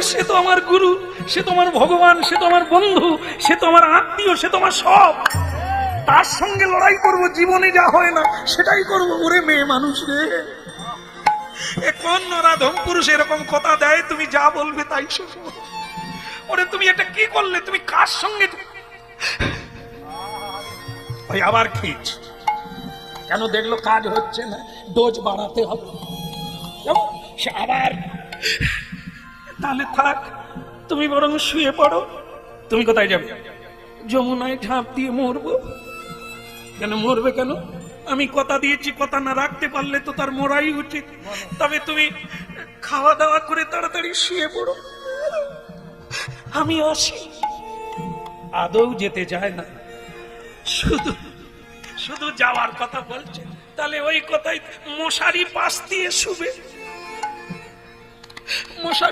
সে তো আমার গুরু, সে তো আমার ভগবান, সে তো আমার বন্ধু, সে তো আমার আত্মীয়, সে তো আমার সব। তার সঙ্গে লড়াই করব, জীবনে যা হয় না সেটাই করব। ওরে মেয়ে মানুষ রে, এ কোন নরাধম পুরুষ এরকম কথা দেয়, তুমি যা বলবে তাই শুনবো? ওরে তুমি এটা কি করলে, তুমি কার সঙ্গে? ভাই আবার খিচ কেন? দেখলো কাজ হচ্ছে না, ডোজ বাড়াতে হবে। সে আবার, তাহলে থাক, তুমি বরং শুয়ে পড়ো। তুমি কোথায় যাবে? যমুনায় ঝাঁপ দিয়ে মরবো। কেন মরবে কেন? আমি কথা দিয়েছি, কথা না রাখতে পারলে তো তার মরাই উচিত। তবে তুমি খাওয়া দাওয়া করে তাড়াতাড়ি শুয়ে পড়ো, আমি আসি। আদৌ যেতে চায় না, শুধু শুধু যাওয়ার কথা বলছে। তাহলে ওই কথাই মশারি পাশ দিয়ে শুবে, মশা